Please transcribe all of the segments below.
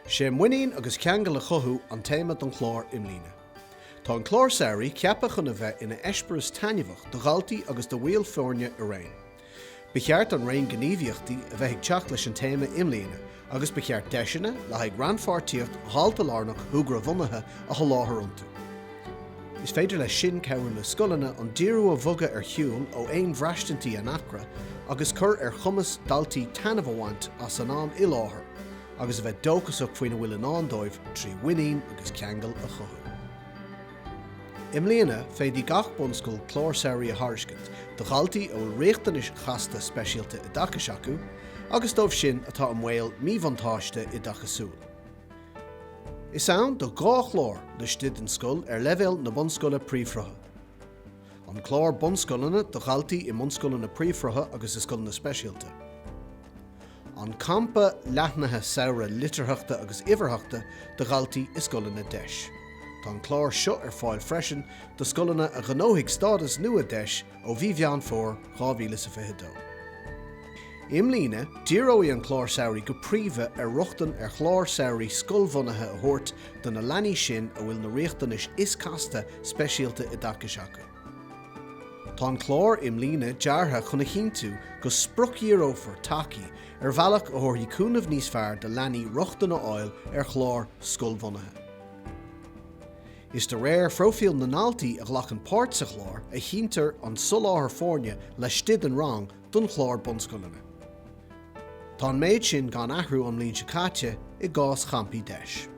sé muín agus ceangal a chothú an téime don chlár imlíne. Tá an chlár saoirí ceappa chun a bheith ina eispéireas tainneamhach do ghaltaí agus do bhuail fórne a réin. Becheart an réin gníomhaíochtaí a bheith ag teach leis an téime imlíne, agus becheart deisina le ag ranfartíocht háilta lárnach thugra bhunaithe a láthair iontu. Is féidir le sin cabhair le scoileanna an díreú a bhoga ar shiúl ó aon bhreistantí an acra agus chur ar chumas daltaí tainmh amhaint as an am i láthair, agus a bheith dóchasach faoine bhfuil an andóibh trí winnín agus ceangal a chothú. Imlíana féadí gach bunscoil chlár saoirí a thairiscint, do ghaltaí ó bhfuil riachtanis chasta speisialta i dtachas acu, agus dómh sin atá an mhaol míbhantáiste i dtachasúil. Is ann do gá chlár le stiad an scoil ar leibhéal na Bhunscoile Príomhshrutha. An chlár Bhunscoileanna do ghaltaí i Bhunscoileanna Príomhshrutha agus is scoileanna speisialta. An campa leathnathe saoire litirtheachta agus ivertheachta do ghaltaí is scoileanna deis. Tá an chlár seo ar fáil freisin do scoileanna a gnóigh stádas nua deis ó bhí bhean fór 2022. Imlíne, díreoidh an chlár saoirí go príomha ar ruchtan ar chlár saoirí scoilbhunaithe a thabhairt don na leanaí sin a bhfuil na riachtanis is casta speisialta i dtachas acu. Tá an chlár imlíne deartha chuna chinntiú go sprocíorófar tacaí ar bhealach a thuirtí cúnamh níos fearr de leanaí ruchtan a fháil ar chlár scoilbhunaithe. Is de réir frofiil na náltaí a ghlachan páirt sa chlár a chinntar an soláthar fórne le stiad an rang don chlár Bhunscoileanna. Tá an méid sin gan athrú an mlín sicáte i gás champaí deis.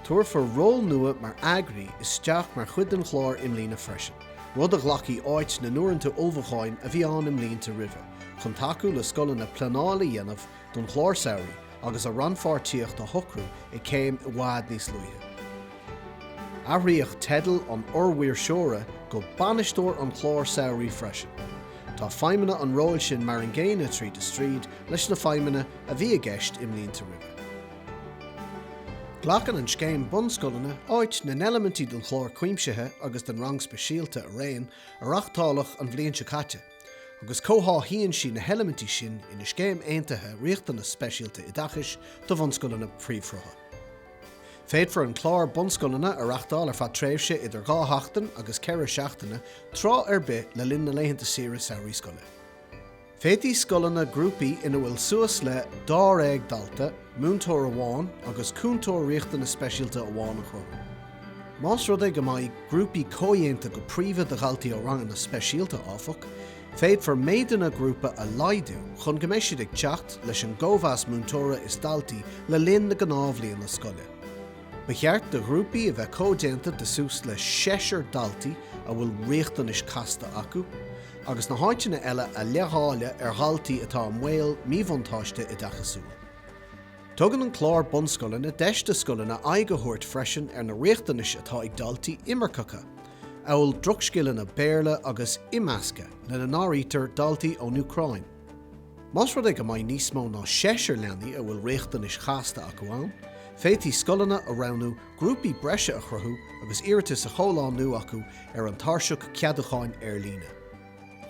Tuair for ról nua mar agraí is teach mar chuid an chlár imlíne freisin, rud a ghlacaí áit na nuaireanta olbhacháin a bhí an imlínta roimhe, chun taú le scoileanna pleanála dhéanamh don chlár saoirí agus a ranfartíocht a thocrú i céim i bhfad níos luithe. Ahraíoch tedal an ormhuir seóra go banistóir an chlár saoirí freisin. Tá feimimena an róil sin mar an ggéine tríd a stríd leis na feimimena a bhí a gceist imlínta roimhe. Glachan an scéim Bhunscoileanna áit na elementí don chlár cuimsithe agus den rang speisialta a réin ar achtáladh an bhliain sicáte, agus cóthaíonn sin na elementí sin ina scéim aontaithe riachtanas speisialta i dtachas do Bhunscoileanna Príomhshrutha. Féadfar an chlár Bhunscoileanna ar achtáil ar fad tréimhse idir 2 agus 4 seachtainna trá ar bith le linn na léitheanta saoire saoirí scoile. Féadí scoileanna grúpaí ina bhfuil suas le 2 éag dalta, múntóir amháin agus cúntóir riachtanas speisialta amháin a chruthú. Más rud é go mbeidh grúpaí cóidhéanta go príomha de ghaltaí ó rangan na speisialta áfach, féadfar méideanna grúpa a laidú chun go mbeidh siad ag teacht leis an ggóbheas múntóra is daltaí le linn na gnámhlíonn na scoile. Becheart de grúpaí a bheith cóidéanta de sús le 6 daltaí a bhfuil riachtanis casta acu, agus na háiteanna eile a leatháile ar ghaltaí atá an mhaol míbhantáiste i dtachasúil. Tugann an chlár Bhunscoileanna deis de scoileanna aig go thabhairt freisin ar na riachtanis atá ag daltaí imirceacha, a bhfuil drugscileanna béarla agus imeasca le na nárítar daltaí ón Ucrain. Más rud ag go mbeidh níos mó ná 6 leanaí a bhfuil riachtanis chasta acu ann, féadtí scoileanna a ranú grúpaí breise a chruthú agus iarratas a choláán nu acu ar an tairseach ceadúcháin ar líne.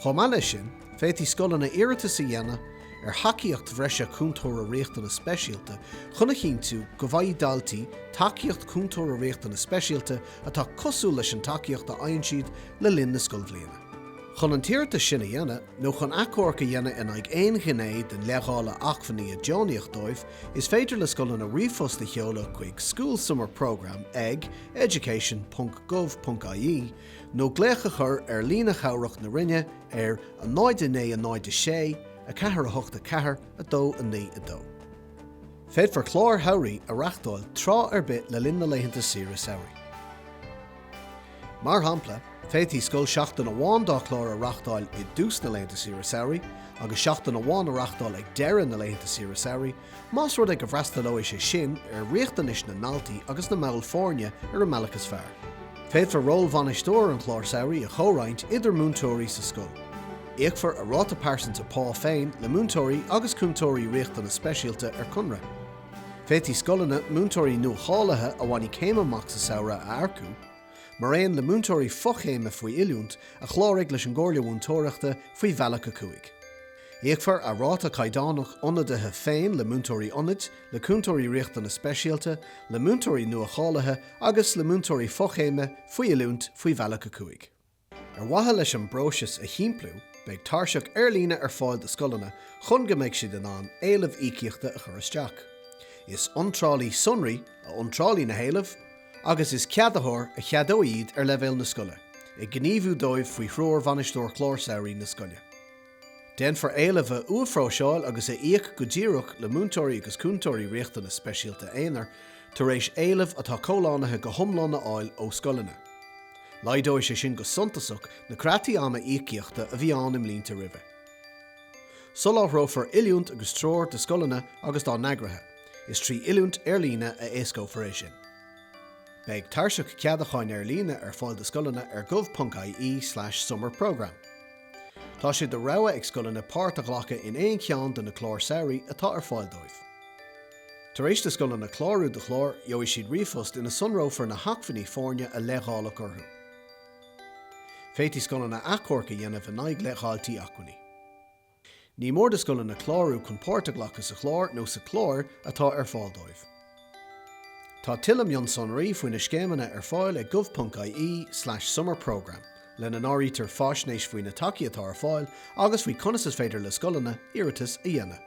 Chomh eile sin, féadtí scoileanna iarratas a dhéanamh ar hacaíocht bhreise cúntóir riachtanas speisialta chuna chinntiú go bhfaigh daltaí tacaíocht cúntóir riachtanas speisialta atá cosú leis an tacaíocht a aonn siad le linn na scoilbhliana. Chun an tíreachta sin a dhéanamh nó chun acóirca dhéanamh in ag aon ghinnéad den leathála achmhainní a deonaíocht dóibh is féidir le scoileanna ríomhphosta cheola chuig School Summer Programme ag education.gov.ie nó glécha chur ar lína chabhracht na rinne ar a 99 a 4 a 2 a 9 a 2. Féadfar chlár thabhraí a reachtáil trá ar bith le linn na léitheanta saoire saoirí. Mar hampla, féadtí scoil seachtain amháin dá chlár a reachtáil i dús na léitheanta saoire saoirí agus seachtain amháin a reachtáil ag deireadh na léitheanta saoire saoirí, más rud ag go bhreastalóidh sé sin ar riachtanis na náltaí agus na meall fórne ar a melachas fearr. Féadfar ról bhanistóir an chlár saoirí a chóráint idir múntóirí sa scoil. Éagfar a ráta páirsanta pá féin le múntóirí agus cúntóirí riachtanas speisialta ar conradh. Féadtí scoileanna múntóirí nuachálathe a bhainigh céim amach sa saoire a airciú, mar aon le múntóirí fochéime faoi oiliúnt a chláraigh leis an gcomharla múntóireachta faoi bhealach a cuaig. Éagfar a ráta caiddánach ionadathe féin le múntóirí ionid, le cúntóirí riochta na speisialta, le múntóirí nua-chálathe agus le múntóirí fochéime faoi iúnt faoi bhealacha cuaig. Ar wathe leis an bróisis a chiimplú, beidh tarseach airlíne ar fáil de scoileanna chun go mbeidh siad in an éilimh ícíochta a chur isteach. Is iontrálí sonraí a iontrálí na héilimh, agus is ceadathóir a cheadó iad ar leibhéal na scoile, i gníomhú dóibh faoi thrúr bhainisteoir chlár saoirí na scoile. Den for éilimh a uafróseáil agus é íoc go ddíreach le múntóirí agus cúntóirí riochta na speisialta éonar tar éis éilimh atá comhlánathe go hiomlán na áil ó scoileanna. Laidóidh sé sin go suntasach na creataí ama ícíochta a bhí ann im línta roimhe. Soláthrófar iliúnt agus tróir de scoileanna agus dá neagrathe, is trí iliúnt airlíne a éascó for é sin. Beidh tarseach ceadacháin airlíne ar fáil de scoileanna ar gov.ie/summer programme. Tá siad de rogha ag scoileanna páirt a ghlacha in éon ceann de na chlár saoirí atá ar fáil dóibh. Tar éis de scoileanna chlárú de chlár gheobhaidh siad riomhphost ina sunrófar na hacmhainní fórne a leathála orthu. Féití scoileanna achorca dhéanamh a naig leatháiltaí achmhainní. Ní mór de scoileanna chlárú chun páirt a ghlacha sa chlár nó sa chlár atá ar fáil dóibh. Tá tilim Jon sonraí faoin na scéimeanna ar fáil ag gov.ie/summer programme. Le na áirítar fáisnéis faoin na tacaí atá ar fáil agus faoi conas is féidir le scoileanna iiritas a dhéanamh.